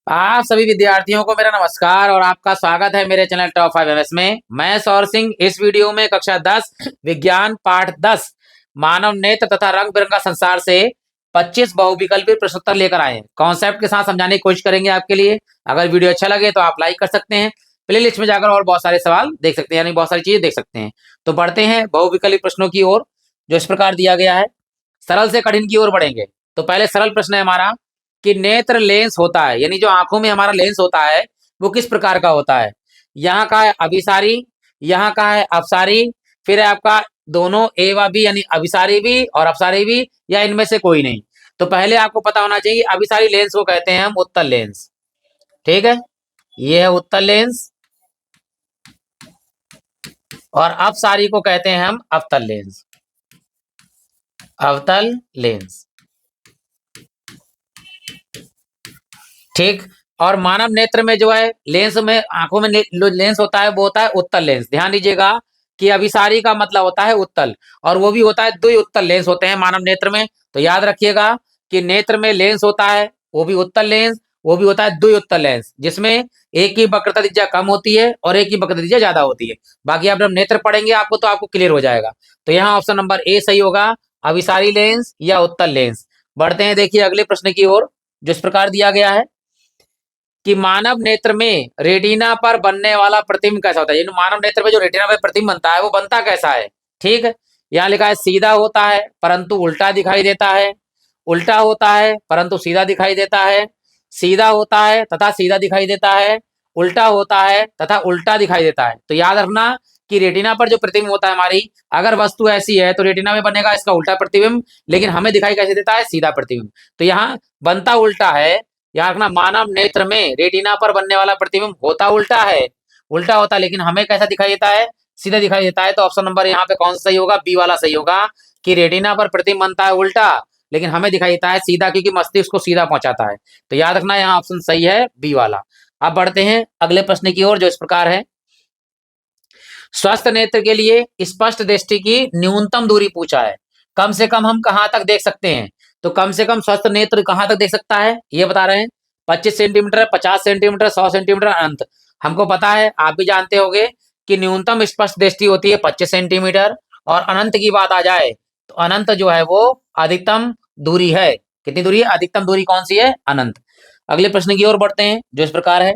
आप सभी विद्यार्थियों को मेरा नमस्कार और आपका स्वागत है मेरे चैनल टॉप 5 एमएस में। मैं सौर सिंह इस वीडियो में कक्षा 10 विज्ञान पाठ 10 मानव नेत्र तथा रंग बिरंगा संसार से 25 बहुविकल्पी प्रश्नोत्तर लेकर आए हैं। कॉन्सेप्ट के साथ समझाने की कोशिश करेंगे आपके लिए। अगर वीडियो अच्छा लगे तो आप लाइक कर सकते हैं। प्ले लिस्ट में जाकर और बहुत सारे सवाल देख सकते हैं, यानी बहुत सारी चीजें देख सकते हैं। तो बढ़ते हैं बहुविकल्पी प्रश्नों की ओर, जो इस प्रकार दिया गया है। सरल से कठिन की ओर बढ़ेंगे। तो पहले सरल प्रश्न है हमारा कि नेत्र लेंस होता है, यानी जो आंखों में हमारा लेंस होता है वो किस प्रकार का होता है। यहाँ का है अभिसारी, यहाँ का है अपसारी, फिर है आपका दोनों ए व बी, यानी अभिसारी भी और अपसारी भी, या इनमें से कोई नहीं। तो पहले आपको पता होना चाहिए अभिसारी लेंस को कहते हैं हम उत्तल लेंस। ठीक है, ये है उत्तल लेंस। और अपसारी को कहते हैं हम अवतल लेंस। अवतल लेंस, ठीक। और मानव नेत्र में जो है लेंस में आंखों में लेंस होता है वो होता है उत्तल लेंस। ध्यान दीजिएगा कि अभिसारी का मतलब होता है उत्तल, और वो भी होता है द्वि उत्तल लेंस होते हैं मानव नेत्र में। तो याद रखिएगा कि नेत्र में लेंस होता है वो भी उत्तल लेंस, वो भी होता है द्वि उत्तल लेंस, जिसमें एक की वक्रता त्रिज्या कम होती है और एक की वक्रता त्रिज्या ज्यादा होती है। बाकी आप जब नेत्र पढ़ेंगे आपको तो आपको क्लियर हो जाएगा। तो यहाँ ऑप्शन नंबर ए सही होगा, अभिसारी लेंस या उत्तल लेंस। बढ़ते हैं देखिए अगले प्रश्न की ओर, जो इस प्रकार दिया गया है कि मानव नेत्र में रेटिना पर बनने वाला प्रतिबिंब कैसा होता है। यानी मानव नेत्र में जो रेटिना पर प्रतिबिंब बनता है वो बनता कैसा है। ठीक है, यहाँ लिखा है सीधा होता है परंतु उल्टा दिखाई देता है, उल्टा होता है परंतु सीधा दिखाई देता है, सीधा होता है तथा सीधा दिखाई देता है, उल्टा होता है तथा उल्टा दिखाई देता है। तो याद रखना कि रेटिना पर जो प्रतिबिंब होता है हमारी, अगर वस्तु ऐसी है तो रेटिना में बनेगा इसका उल्टा प्रतिबिंब, लेकिन हमें दिखाई कैसे देता है, सीधा प्रतिबिंब। तो यहाँ बनता उल्टा है। याद रखना मानव नेत्र में रेटिना पर बनने वाला प्रतिबिंब होता उल्टा है, उल्टा होता है, लेकिन हमें कैसा दिखाई देता है, सीधा दिखाई देता है। तो ऑप्शन नंबर यहाँ पे कौन सा सही होगा, बी वाला सही होगा कि रेटिना पर प्रतिबिंब बनता है उल्टा लेकिन हमें दिखाई देता है सीधा, क्योंकि मस्तिष्क को सीधा पहुंचाता है। तो याद रखना यहाँ ऑप्शन सही है बी वाला। अब बढ़ते हैं अगले प्रश्न की ओर, जो इस प्रकार है। स्वस्थ नेत्र के लिए स्पष्ट दृष्टि की न्यूनतम दूरी पूछा है। कम से कम हम कहाँ तक देख सकते हैं। तो कम से कम स्वस्थ नेत्र कहाँ तक देख सकता है ये बता रहे हैं। 25 सेंटीमीटर, 50 सेंटीमीटर, 100 सेंटीमीटर, अनंत। हमको पता है, आप भी जानते होंगे कि न्यूनतम स्पष्ट दृष्टि होती है 25 सेंटीमीटर, और अनंत की बात आ जाए तो अनंत जो है वो अधिकतम दूरी है। कितनी दूरी है, अधिकतम दूरी कौन सी है, अनंत। अगले प्रश्न की ओर बढ़ते हैं, जो इस प्रकार है।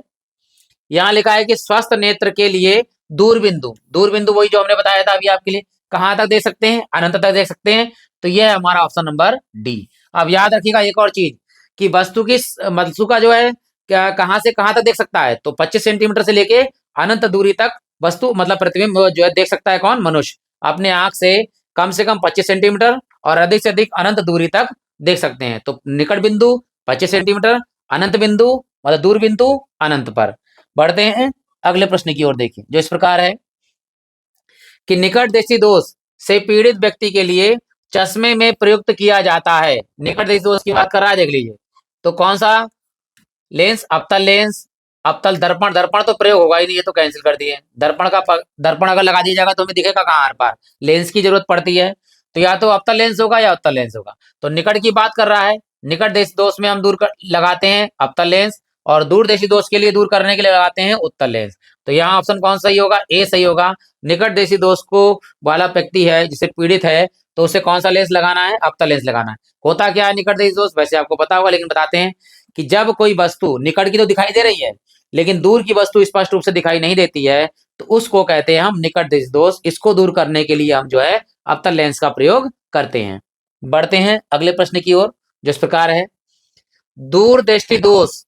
यहाँ लिखा है कि स्वस्थ नेत्र के लिए दूरबिंदु, दूरबिंदु वही जो हमने बताया था अभी आपके लिए, कहाँ तक देख सकते हैं, अनंत तक देख सकते हैं। तो यह है हमारा ऑप्शन नंबर डी। अब याद रखिएगा एक और चीज कि वस्तु का जो है क्या कहाँ से कहाँ तक देख सकता है। तो 25 सेंटीमीटर से लेके अनंत दूरी तक वस्तु मतलब प्रतिबिंब जो है देख सकता है कौन, मनुष्य अपने आंख से कम 25 सेंटीमीटर और अधिक से अधिक अनंत दूरी तक देख सकते हैं। तो निकट बिंदु 25 सेंटीमीटर, अनंत बिंदु मतलब दूर बिंदु अनंत पर। बढ़ते हैं अगले प्रश्न की ओर, देखिए जो इस प्रकार है कि निकट दृष्टि दोष से पीड़ित व्यक्ति के लिए चश्मे में प्रयुक्त किया जाता है। निकट दृष्टि दोष की बात कर रहा है, देख लीजिए। तो कौन सा लेंस, अवतल लेंस, अवतल दर्पण, दर्पण तो प्रयोग होगा ही नहीं, ये तो कैंसिल कर दिए। दर्पण अगर लगा दिया जाएगा तो हमें दिखेगा कहाँ, आर पार। लेंस की जरूरत पड़ती है, तो या तो अवतल लेंस होगा या उत्तल लेंस होगा। तो निकट की बात कर रहा है, निकट देश दोष में हम लगाते हैं अवतल लेंस, और दूरदेशी दोष के लिए दूर करने के लिए लगाते हैं उत्तल लेंस। तो यहाँ ऑप्शन कौन सही होगा, ए सही होगा। निकट देशी दोष को वाला व्यक्ति है जिसे पीड़ित है तो उसे कौन सा लेंस लगाना है, अवतल लेंस लगाना है। होता क्या है निकट देशी दोष, वैसे आपको पता होगा लेकिन बताते हैं कि जब कोई वस्तु निकट की तो दिखाई दे रही है लेकिन दूर की वस्तु स्पष्ट रूप से दिखाई नहीं देती है, तो उसको कहते हैं हम निकट दृष्टि दोष। इसको दूर करने के लिए हम जो है अवतल लेंस का प्रयोग करते हैं। बढ़ते हैं अगले प्रश्न की ओर, जो इस प्रकार है। दूर दृष्टि दोष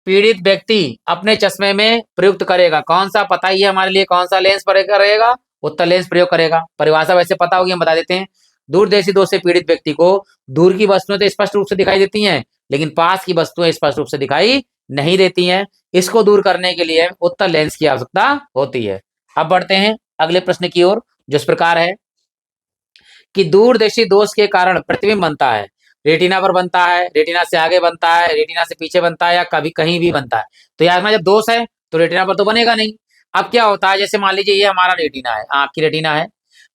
पीड़ित व्यक्ति अपने चश्मे में प्रयुक्त करेगा कौन सा, पता ही है हमारे लिए, कौन सा लेंस प्रयोग करेगा, उत्तल लेंस प्रयोग करेगा। परिभाषा वैसे पता होगी, हम बता देते हैं। दूरदेशी दोष से पीड़ित व्यक्ति को दूर की वस्तुएं तो स्पष्ट रूप से दिखाई देती हैं लेकिन पास की वस्तुएं स्पष्ट रूप से दिखाई नहीं देती हैं। इसको दूर करने के लिए उत्तल लेंस की आवश्यकता होती है। अब बढ़ते हैं अगले प्रश्न की ओर, जो इस प्रकार है कि दूरदर्शी दोष के कारण प्रतिबिंब बनता है। रेटिना पर बनता है, रेटिना से आगे बनता है, रेटिना से पीछे बनता है, या कभी कहीं भी बनता है। तो यार जब दोष है तो रेटिना पर तो बनेगा नहीं। अब क्या होता है, जैसे मान लीजिए ये हमारा रेटिना है, आंख की रेटिना है,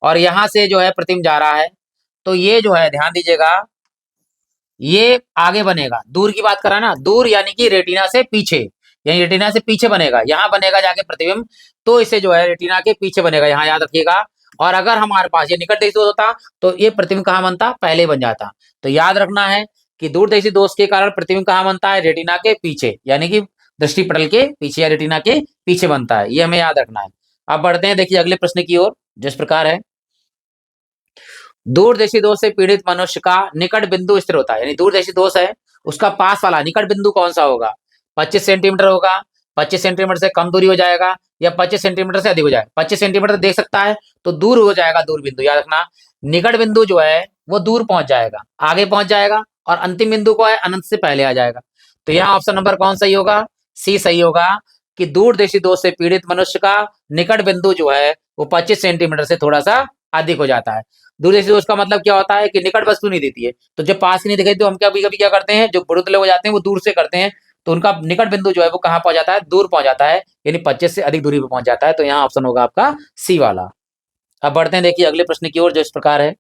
और यहाँ से जो है प्रतिबिंब जा रहा है। तो ये जो है ध्यान दीजिएगा ये आगे बनेगा, दूर की बात करा ना, दूर यानी कि रेटिना से पीछे, यानी रेटिना से पीछे बनेगा, यहाँ बनेगा जाके प्रतिबिंब, तो इसे जो है रेटिना के पीछे बनेगा, यहाँ याद रखिएगा। और अगर हमारे पास ये निकटदेशी दोष होता तो ये प्रतिबिंब कहाँ बनता, पहले बन जाता। तो याद रखना है कि दूरदेशी दोष के कारण प्रतिबिंब कहाँ बनता है, रेटिना के पीछे, यानी कि दृष्टि पटल के पीछे या रेटिना के पीछे बनता है, ये हमें याद रखना है। अब बढ़ते हैं देखिए अगले प्रश्न की ओर, जिस प्रकार है, दूरदेशी दोष से पीड़ित मनुष्य का निकट बिंदु स्थिर होता है, यानी दूरदेशी दोष है उसका पास वाला निकट बिंदु कौन सा होगा, 25 सेंटीमीटर होगा, 25 सेंटीमीटर से कम दूरी हो जाएगा, या 25 सेंटीमीटर से अधिक हो जाएगा। 25 सेंटीमीटर देख सकता है तो दूर हो जाएगा, दूर बिंदु याद रखना, निकट बिंदु जो है वो दूर पहुंच जाएगा, आगे पहुंच जाएगा, और अंतिम बिंदु को है अनंत से पहले आ जाएगा। तो यहाँ ऑप्शन नंबर कौन सही होगा, सी सही होगा, कि दूरदेशी दोष से पीड़ित मनुष्य का निकट बिंदु जो है वो 25 सेंटीमीटर से थोड़ा सा अधिक हो जाता है। दूरदेशी दोष का मतलब क्या होता है कि निकट वस्तु नहीं देती है, तो जब पास की नहीं दिखाई तो हम कभी कभी क्या करते हैं, जो बुजुर्ग लोग हो जाते हैं वो दूर से करते हैं, तो उनका निकट बिंदु जो है वो कहाँ पहुंच जाता है, दूर पहुंच जाता है, यानी 25 से अधिक दूरी पर पहुंच जाता है। तो यहाँ ऑप्शन होगा आपका सी वाला। अब बढ़ते हैं देखिए अगले प्रश्न की ओर, जो इस प्रकार है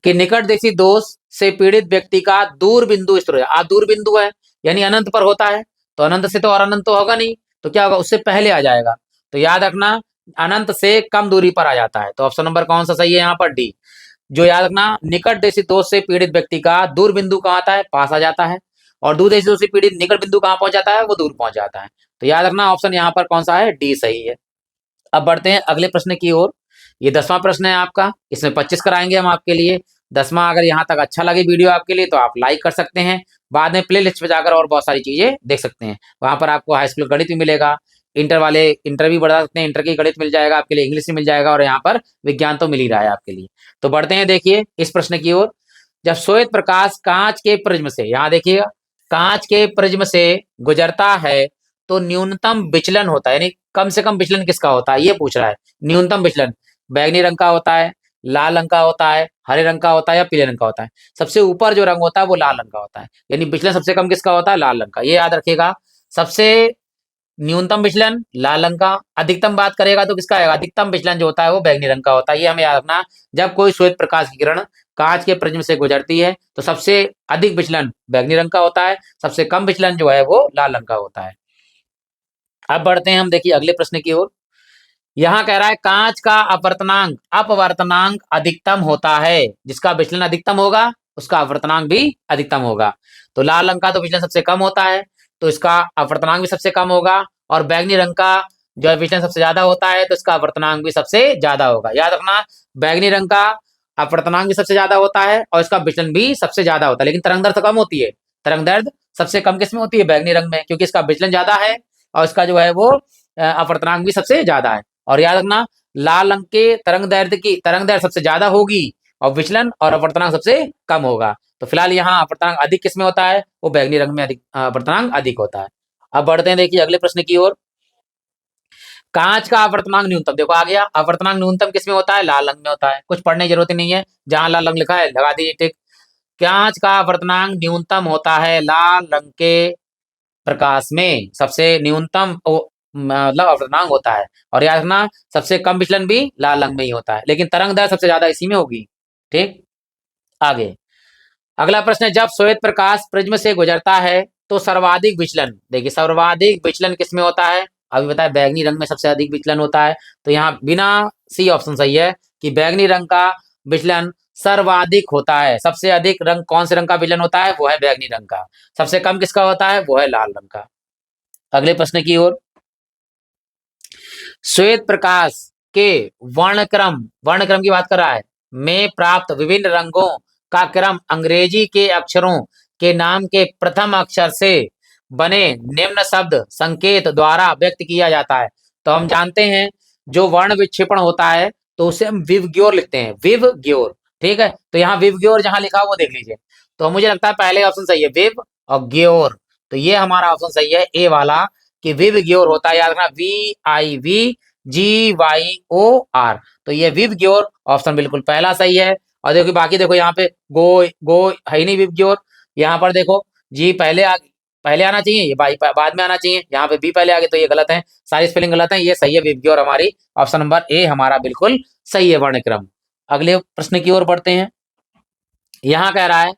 कि निकटदेशी दोष से पीड़ित व्यक्ति का दूर बिंदु स्थिर है। आप दूर बिंदु है यानी अनंत पर होता है, तो अनंत से तो और अनंत तो होगा नहीं, तो क्या होगा, उससे पहले आ जाएगा। तो याद रखना अनंत से कम दूरी पर आ जाता है, तो ऑप्शन नंबर कौन सा सही है यहाँ पर, डी। जो याद रखना निकटदेशी दोष से पीड़ित व्यक्ति का दूर बिंदु कहाँ आता है, पास आ जाता है, और दूरदेशी दोष से पीड़ित निकट बिंदु कहाँ पहुंच जाता है, वो दूर पहुंच जाता है। तो याद रखना ऑप्शन यहाँ पर कौन सा है, डी सही है। अब बढ़ते हैं अगले प्रश्न की ओर, ये 10वां प्रश्न है आपका, इसमें 25 कराएंगे हम आपके लिए। 10वां अगर यहाँ तक अच्छा लगे वीडियो आपके लिए तो आप लाइक कर सकते हैं, बाद में प्ले लिस्ट पे जाकर और बहुत सारी चीजें देख सकते हैं, वहां पर आपको हाई स्कूल गणित भी मिलेगा, इंटर वाले इंटर भी बढ़ा सकते हैं, इंटर की गणित मिल जाएगा आपके लिए, इंग्लिश भी मिल जाएगा, और यहाँ पर विज्ञान तो मिल ही रहा है आपके लिए। तो बढ़ते हैं देखिए इस प्रश्न की ओर, जब श्वेत प्रकाश कांच के प्रिज्म से, यहाँ देखिएगा, कांच के प्रिज्म से गुजरता है तो न्यूनतम विचलन होता है, यानी कम से कम विचलन किसका होता है ये पूछ रहा है। न्यूनतम विचलन बैंगनी रंग का होता है, लाल रंग का होता है, हरे रंग का होता है, या पीले रंग का होता है। सबसे ऊपर जो रंग होता है वो लाल रंग का होता है, यानी विचलन सबसे कम किसका होता है, लाल रंग का, ये याद रखिएगा। सबसे न्यूनतम विचलन लाल रंग का, अधिकतम बात करेगा तो किसका आएगा, अधिकतम विचलन जो होता है वो बैंगनी रंग का होता है, ये हमें याद रखना। जब कोई श्वेत प्रकाश की किरण कांच के प्रिज्म से गुजरती है तो सबसे अधिक विचलन बैंगनी रंग का होता है, सबसे कम विचलन जो है वो लाल रंग का होता है। अब बढ़ते हैं हम देखिए अगले प्रश्न की ओर, यहाँ कह रहा है कांच का अपवर्तनांक अधिकतम होता है, जिसका विचलन अधिकतम होगा उसका अपवर्तनांक भी अधिकतम होगा। तो लाल रंग का तो विचलन सबसे कम होता है, तो इसका अपवर्तनांक भी सबसे कम होगा, और बैंगनी रंग का जो है विचलन सबसे ज्यादा होता है तो इसका अपवर्तनांक भी सबसे ज्यादा होगा। याद रखना बैंगनी रंग का अपवर्तनांक भी सबसे ज्यादा होता है और इसका विचलन भी सबसे ज्यादा होता है, लेकिन तरंग दैर्ध्य कम होती है। तरंग दैर्ध्य सबसे कम किसमें होती है, बैंगनी रंग में, क्योंकि इसका विचलन ज्यादा है और इसका जो है वो अपवर्तनांक भी सबसे ज्यादा है। और याद रखना लाल रंग के तरंग दैर्ध्य सबसे ज्यादा होगी और विचलन और अपवर्तनांक सबसे कम होगा। तो फिलहाल यहाँ अपवर्तनांक अधिक किसमें होता है, वो बैंगनी रंग में अधिक अपवर्तनांक अधिक होता है। अब बढ़ते हैं देखिए अगले प्रश्न की ओर, कांच का अपवर्तनांक न्यूनतम, देखो आ गया, अपवर्तनांक न्यूनतम किसमें होता है, लाल रंग में होता है, कुछ पढ़ने की जरूरत ही नहीं है, जहां लाल रंग लिखा है लगा दीजिए टिक। कांच का अपवर्तनांक न्यूनतम होता है लाल रंग के प्रकाश में, सबसे न्यूनतम मतलब अपवर्तनांक होता है। और याद रखना सबसे कम विचलन भी लाल रंग में ही होता है, लेकिन तरंग दैर्ध्य सबसे ज्यादा इसी में होगी। ठीक, आगे अगला प्रश्न है, जब श्वेत प्रकाश प्रिज्म से गुजरता है तो सर्वाधिक विचलन, देखिए सर्वाधिक विचलन किसमें होता है, अभी बताया बैंगनी रंग में सबसे अधिक विचलन होता है, तो यहाँ बिना सी ऑप्शन सही है कि बैंगनी रंग का विचलन सर्वाधिक होता है। सबसे अधिक रंग कौन से रंग का विचलन होता है, वो है बैंगनी रंग का, सबसे कम किसका होता है, वो है लाल रंग का। अगले प्रश्न की ओर, श्वेत प्रकाश के वर्णक्रम की बात कर रहा है, में प्राप्त विभिन्न रंगों का क्रम अंग्रेजी के अक्षरों के नाम के प्रथम अक्षर से बने निम्न शब्द संकेत द्वारा व्यक्त किया जाता है। तो हम जानते हैं जो वर्ण विक्षेपण होता है तो उसे हम विवग्योर लिखते हैं, विवग्योर। ठीक है, तो यहाँ विवग्योर जहां लिखा वो देख लीजिए, तो मुझे लगता है पहले ऑप्शन सही है, विव और ग्योर, तो ये हमारा ऑप्शन सही है ए वाला, कि विवग्योर होता है, याद रखना VIVGYOR, तो ये विवग्योर ऑप्शन बिल्कुल पहला सही है। और देखो बाकी देखो यहाँ पे गो गो है ही नहीं विवग्योर, यहाँ पर देखो जी पहले आना चाहिए, ये बाद में आना चाहिए, यहाँ पे बी पहले आ गए तो ये गलत है, सारी स्पेलिंग गलत है, ये सही है विवग्योर, हमारी ऑप्शन नंबर ए हमारा बिल्कुल सही है वर्णक्रम। अगले प्रश्न की ओर बढ़ते हैं, यहाँ कह रहा है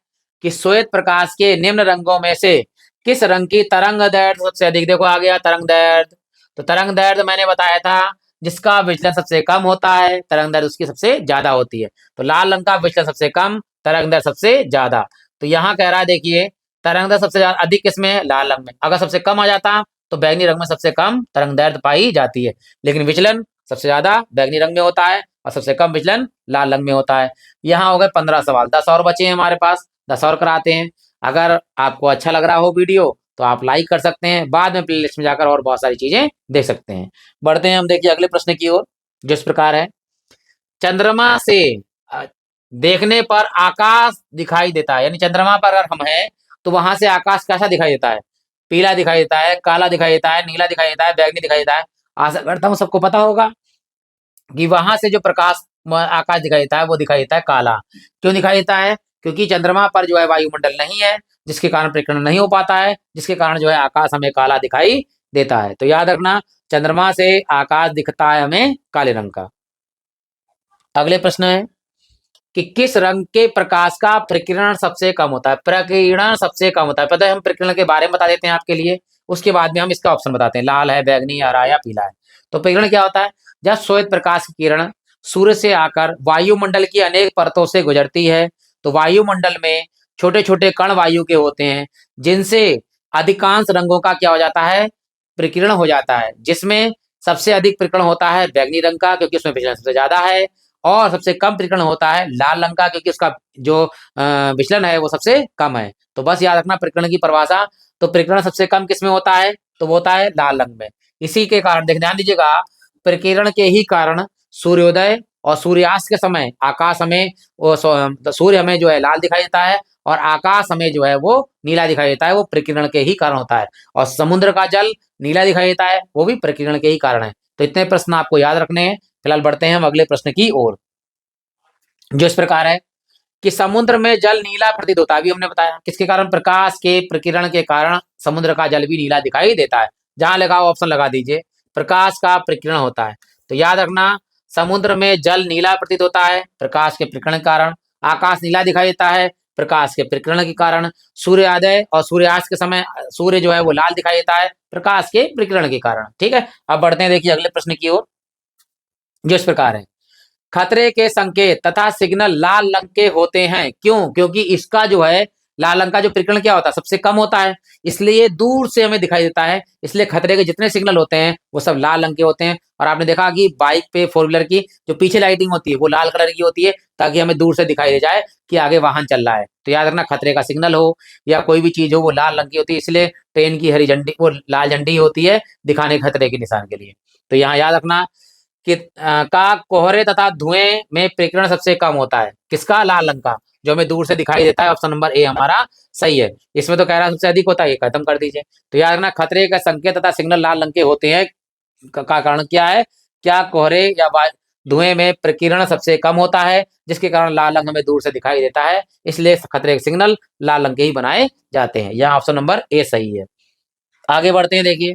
कि श्वेत प्रकाश के निम्न रंगों में से किस रंग की तरंग दैर्ध्य सबसे अधिक। देखो आ गया तरंग दैर्ध्य। तो तरंग दैर्ध्य मैंने बताया था जिसका विचलन सबसे कम होता है तरंग दैर्ध्य उसकी सबसे ज्यादा होती है। तो लाल रंग का विचलन सबसे कम, तरंग दैर्ध्य सबसे ज्यादा। तो यहाँ कह रहा है देखिए तरंग दैर्ध्य सबसे ज्यादा अधिक किसमें है, लाल रंग में। अगर सबसे कम आ जाता तो बैंगनी रंग में सबसे कम तरंग दैर्ध्य पाई जाती है, लेकिन विचलन सबसे ज्यादा बैंगनी रंग में होता है और सबसे कम विचलन लाल रंग में होता है। यहाँ हो गए 15 सवाल, 10 और बचे हैं हमारे पास, 10 और कराते हैं। अगर आपको अच्छा लग रहा हो वीडियो तो आप लाइक कर सकते हैं, बाद में प्लेलिस्ट में जाकर और बहुत सारी चीजें देख सकते हैं। बढ़ते हैं हम देखिए अगले प्रश्न की ओर, जो इस प्रकार है। चंद्रमा से अ, देखने पर आकाश दिखाई देता है, यानी चंद्रमा पर अगर हम हैं तो वहां से आकाश कैसा दिखाई देता है, पीला दिखाई देता है, काला दिखाई देता है, नीला दिखाई देता है, बैगनी दिखाई देता है। आशा करता हूँ सबको पता होगा कि वहां से जो प्रकाश आकाश दिखाई देता है वो दिखाई देता है काला। क्यों दिखाई देता है, क्योंकि चंद्रमा पर जो है वायुमंडल नहीं है, जिसके कारण प्रकीर्णन नहीं हो पाता है, जिसके कारण जो है आकाश हमें काला दिखाई देता है। तो याद रखना चंद्रमा से आकाश दिखता है हमें काले रंग का। अगले प्रश्न है कि किस रंग के प्रकाश का प्रकीर्णन सबसे कम होता है। प्रकीर्णन सबसे कम होता है, पता है हम प्रकीर्णन के बारे में बता देते हैं आपके लिए, उसके बाद में हम इसका ऑप्शन बताते हैं, लाल है, बैगनी, हरा या पीला है। तो प्रकीर्णन क्या होता है, जब श्वेत प्रकाश की किरण सूर्य से आकर वायुमंडल की अनेक परतों से गुजरती है तो वायुमंडल में छोटे छोटे कण वायु के होते हैं, जिनसे अधिकांश रंगों का क्या हो जाता है, प्रकीर्णन हो जाता है। जिसमें सबसे अधिक प्रकीर्णन होता है बैगनी रंग का, क्योंकि उसमें विचलन सबसे ज्यादा है, और सबसे कम प्रकीर्णन होता है लाल रंग का, क्योंकि उसका जो विचलन है वो सबसे कम है। तो बस याद रखना प्रकीर्णन की परिभाषा। तो प्रकीर्णन सबसे कम किसमें होता है, तो वो होता है लाल रंग में। इसी के कारण देख ध्यान दीजिएगा, प्रकीर्णन के ही कारण सूर्योदय और सूर्यास्त के समय आकाश हमें सूर्य हमें जो है लाल दिखाई देता है और आकाश हमें जो है वो नीला दिखाई देता है, वो प्रकीर्णन के ही कारण होता है। और समुद्र का जल नीला दिखाई देता है, वो भी प्रकीर्णन के ही कारण है। तो इतने प्रश्न आपको याद रखने हैं। फिलहाल बढ़ते हैं हम अगले प्रश्न की ओर, जो इस प्रकार है कि समुद्र में जल नीला प्रतीत होता है। अभी हमने बताया किसके कारण, प्रकाश के प्रकीर्णन के कारण समुद्र का जल भी नीला दिखाई देता है। जहां लगाओ ऑप्शन लगा दीजिए, प्रकाश का प्रकीर्णन होता है। तो याद रखना समुद्र में जल नीला प्रतीत होता है प्रकाश के प्रकीर्णन के कारण, आकाश नीला दिखाई देता है प्रकाश के प्रकीर्णन के कारण, सूर्योदय और सूर्यास्त के समय सूर्य जो है वो लाल दिखाई देता है प्रकाश के प्रकीर्णन के कारण। ठीक है, अब बढ़ते हैं देखिए अगले प्रश्न की ओर, जो इस प्रकार है। खतरे के संकेत तथा सिग्नल लाल रंग के होते हैं, क्यों, क्योंकि इसका जो है लाल रंग का जो प्रकीर्णन क्या होता है, सबसे कम होता है, इसलिए दूर से हमें दिखाई देता है। इसलिए खतरे के जितने सिग्नल होते हैं वो सब लाल रंग के होते हैं। और आपने देखा कि बाइक पे फोर व्हीलर की जो पीछे लाइटिंग होती है वो लाल कलर की होती है, ताकि हमें दूर से दिखाई दे जाए कि आगे वाहन चल रहा है। तो याद रखना खतरे का सिग्नल हो या कोई भी चीज हो वो लाल रंग की होती है, इसलिए ट्रेन की हरी झंडी वो लाल झंडी होती है दिखाने खतरे के निशान के लिए। तो यहाँ याद रखना कि का कोहरे तथा धुएं में प्रकीर्णन सबसे कम होता है, किसका, लाल रंग का, जो हमें दूर से दिखाई देता है। ऑप्शन नंबर ए हमारा सही है। इसमें तो कह रहा है सबसे अधिक होता है, ये खत्म कर दीजिए। तो याद रखना खतरे का संकेत तथा सिग्नल लाल रंग के होते हैं का कारण क्या है, क्या कोहरे या धुएं में प्रकीर्णन सबसे कम होता है, जिसके कारण लाल रंग हमें दूर से दिखाई देता है, इसलिए खतरे के सिग्नल लाल रंग के ही बनाए जाते हैं। यहाँ ऑप्शन नंबर ए सही है। आगे बढ़ते हैं देखिए,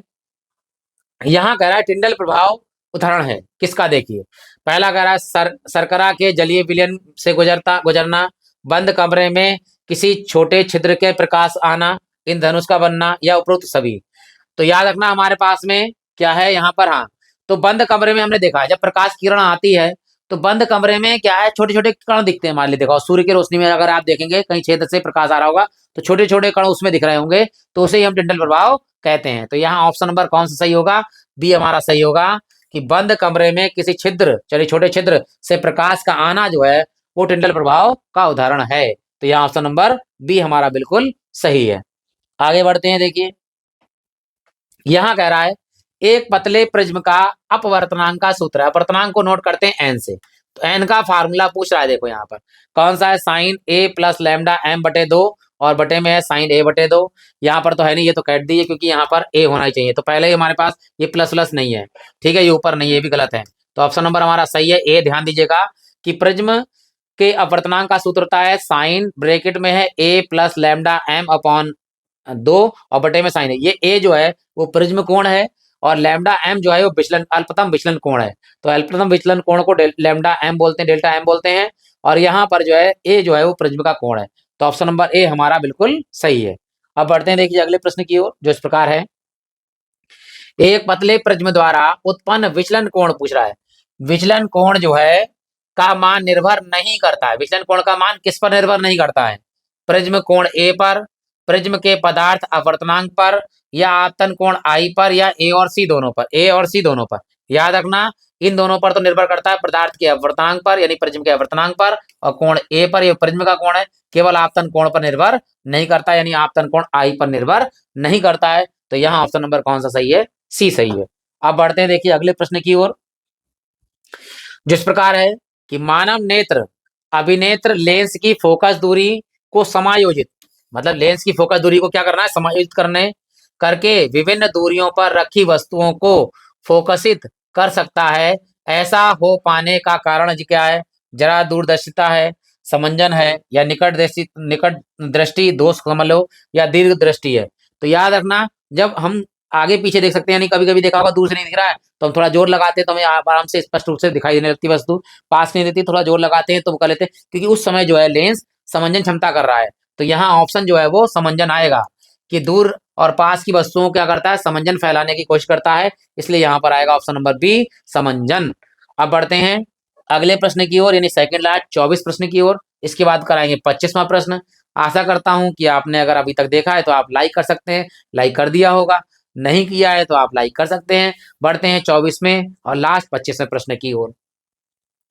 यहाँ कह रहा है टिंडल प्रभाव उदाहरण है किसका, देखिए पहला कह रहा है शर्करा के जलीय विलयन से गुजरना, बंद कमरे में किसी छोटे छिद्र के प्रकाश आना, इंद्रधनुष का बनना, या उपरोक्त सभी। तो याद रखना हमारे पास में क्या है यहाँ पर, हाँ तो बंद कमरे में हमने देखा है जब प्रकाश किरण आती है तो बंद कमरे में क्या है, छोटे छोटे कण दिखते हैं। मान लीजिए देखो सूर्य की रोशनी में अगर आप देखेंगे कहीं क्षेत्र से प्रकाश आ रहा होगा तो छोटे छोटे कण उसमें दिख रहे होंगे, तो उसे ही हम टिंडल प्रभाव कहते हैं। तो यहाँ ऑप्शन नंबर कौन सा सही होगा, बी हमारा सही होगा कि बंद कमरे में किसी छिद्र, चलिए छोटे छिद्र से प्रकाश का आना जो है वो टिंडल प्रभाव का उदाहरण है। तो यहाँ ऑप्शन नंबर बी हमारा बिल्कुल सही है। आगे बढ़ते हैं देखिए, यहाँ कह रहा है एक पतले प्रिज्म का अपवर्तनांक का सूत्र है, अपवर्तनांक को नोट करते हैं एन से। तो एन का फार्मूला पूछ रहा है, देखो यहाँ पर कौन सा है, साइन ए प्लस लैम्डा एम बटे 2 और बटे में है साइन ए बटे 2। यहाँ पर तो है नहीं, ये तो काट दीजिए क्योंकि यहाँ पर ए होना ही चाहिए। तो पहले ही हमारे पास ये प्लस प्लस नहीं है, ठीक है, ये ऊपर नहीं है, ये भी गलत है। तो ऑप्शन नंबर हमारा सही है ए। ध्यान दीजिएगा कि प्रिज्म के अपवर्तनांक का सूत्र होता है साइन ब्रैकेट में है ए प्लस लैम्डा एम अपॉन 2 और बटे में साइन है। ये ए जो है वो प्रिज्म कोण है और लैम्डा एम जो है वो विचलन, अल्पतम विचलन कोण है। तो अल्पतम विचलन कोण को लैम्डा एम बोलते हैं, डेल्टा एम बोलते हैं। और यहाँ पर जो है ए जो है वो प्रिज्म का कोण है। तो ऑप्शन नंबर ए हमारा बिल्कुल सही है। अब बढ़ते हैं देखिए अगले प्रश्न की ओर, जो इस प्रकार है। एक पतले प्रिज्म द्वारा उत्पन्न विचलन कोण पूछ रहा है। विचलन कोण जो है का मान निर्भर नहीं करता है। विचलन कोण का मान किस पर निर्भर नहीं करता है? प्रिज्म कोण ए पर, प्रिज्म के पदार्थ अपवर्तनांक पर, या आपतन कोण आई पर, या ए और सी दोनों पर। ए और सी दोनों पर याद रखना, इन दोनों पर तो निर्भर करता है पदार्थ के अपवर्तनांक पर यानी प्रिज्म के अपवर्तनांक पर, और कोण ए पर, ये प्रिज्म का कोण है, केवल आपतन कोण पर निर्भर नहीं करता यानी आपतन कोण आई पर निर्भर नहीं करता है। तो यहाँ ऑप्शन नंबर कौन सा सही है? सी सही है। अब बढ़ते हैं देखिए अगले प्रश्न की ओर, जिस प्रकार है कि मानव नेत्र अभिनेत्र लेंस की फोकस दूरी को समायोजित, मतलब लेंस की फोकस दूरी को क्या करना है? समायोजित करने करके विभिन्न दूरियों पर रखी वस्तुओं को फोकसित कर सकता है। ऐसा हो पाने का कारण क्या है? जरा दूरदर्शिता है, समंजन है, या निकट दृष्टि दोष समझ लो, या दीर्घ दृष्टि है। तो याद रखना, जब हम आगे पीछे देख सकते हैं, यानी कभी कभी देखा होगा दूर से नहीं दिख रहा है तो हम थोड़ा जोर लगाते हैं तो हमें आराम से स्पष्ट रूप से दिखाई देने लगती वस्तु, पास नहीं देती थोड़ा जोर लगाते हैं तो वो कर लेते हैं, क्योंकि उस समय जो है लेंस समंजन क्षमता कर रहा है। तो यहाँ ऑप्शन जो है वो समंजन आएगा, कि दूर और पास की वस्तुओं क्या करता है? समंजन फैलाने की कोशिश करता है, इसलिए यहाँ पर आएगा ऑप्शन नंबर बी, समंजन। अब बढ़ते हैं अगले प्रश्न की ओर, यानी सेकंड लास्ट 24 प्रश्न की ओर। इसके बाद कराएंगे 25वां प्रश्न। आशा करता हूं कि आपने अगर अभी तक देखा है तो आप लाइक कर सकते हैं, लाइक कर दिया होगा, नहीं किया है तो आप लाइक कर सकते हैं। बढ़ते हैं 24वें और लास्ट 25वें प्रश्न की ओर।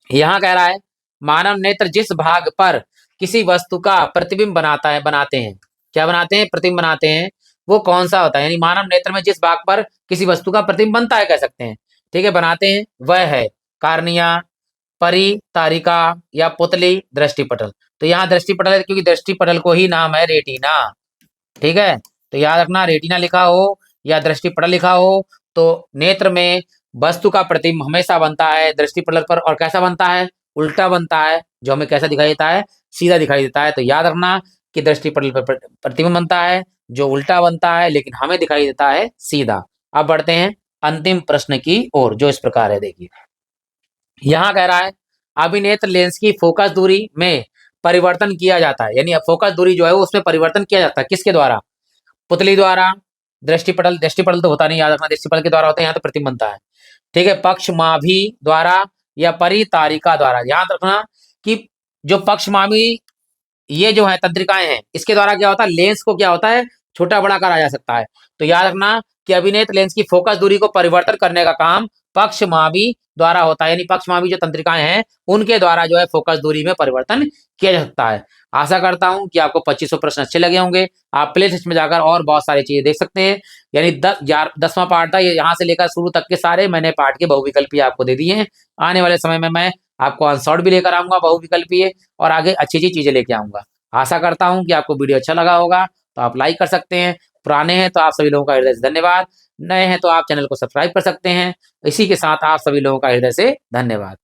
यहाँ कह रहा है मानव नेत्र जिस भाग पर किसी वस्तु का प्रतिबिंब बनाते हैं, क्या बनाते हैं? प्रतिबिंब बनाते हैं, वो कौन सा होता है? यानी मानव नेत्र में जिस भाग पर किसी वस्तु का प्रतिबिंब बनता है कह सकते हैं, ठीक है, बनाते हैं, वह है कार्निया, परी तारिका, या पुतली, दृष्टिपटल। तो यहाँ दृष्टिपटल है क्योंकि दृष्टिपटल को ही नाम है रेटिना, ठीक है। तो याद रखना, रेटिना लिखा हो या दृष्टिपटल लिखा हो तो नेत्र में वस्तु का प्रतिबिंब हमेशा बनता है दृष्टिपटल पर, और कैसा बनता है? उल्टा बनता है, जो हमें कैसा दिखाई देता है? सीधा दिखाई देता है। तो याद रखना कि दृष्टिपटल पर प्रतिबिंब बनता है जो उल्टा बनता है, लेकिन हमें दिखाई देता है सीधा। अब बढ़ते हैं अंतिम प्रश्न की ओर, जो इस प्रकार है देखिए। यहाँ कह रहा है अभिनेत्र लेंस की फोकस दूरी में परिवर्तन किया जाता है, यानी फोकस दूरी जो है उसमें परिवर्तन किया जाता है किसके द्वारा? पुतली द्वारा, दृष्टिपटल, दृष्टिपटल तो होता नहीं, याद रखना दृष्टिपटल के द्वारा होता है, यहाँ तो प्रतिबिंब बनता है, ठीक है, पक्षमाभी द्वारा या परितारिका द्वारा। याद रखना कि जो पक्षमाभी ये जो है तंत्रिकाएं हैं, इसके द्वारा क्या होता है? लेंस को क्या होता है? छोटा बड़ा करा जा सकता है। तो याद रखना कि अभिनेत्र लेंस की फोकस दूरी को परिवर्तन करने का काम पक्षमाभी द्वारा होता है, यानी पक्षमाभी जो तंत्रिकाएं हैं उनके द्वारा जो है फोकस दूरी में परिवर्तन किया जा सकता है। आशा करता हूं कि आपको 2500 प्रश्न अच्छे लगे होंगे। आप प्ले लिस्ट में जाकर और बहुत सारी चीजें देख सकते हैं, यानी 10वां पार्ट था ये, यहाँ से लेकर शुरू तक के सारे मैंने पार्ट के बहुविकल्पीय आपको दे दिए हैं। आने वाले समय में मैं आपको अनसॉर्ट भी लेकर आऊंगा बहुविकल्पीय, और आगे अच्छी अच्छी चीजें लेके आऊंगा। आशा करता हूं कि आपको वीडियो अच्छा लगा होगा, तो आप लाइक कर सकते हैं। पुराने हैं तो आप सभी लोगों का हृदय से धन्यवाद, नए हैं तो आप चैनल को सब्सक्राइब कर सकते हैं। इसी के साथ आप सभी लोगों का हृदय से धन्यवाद।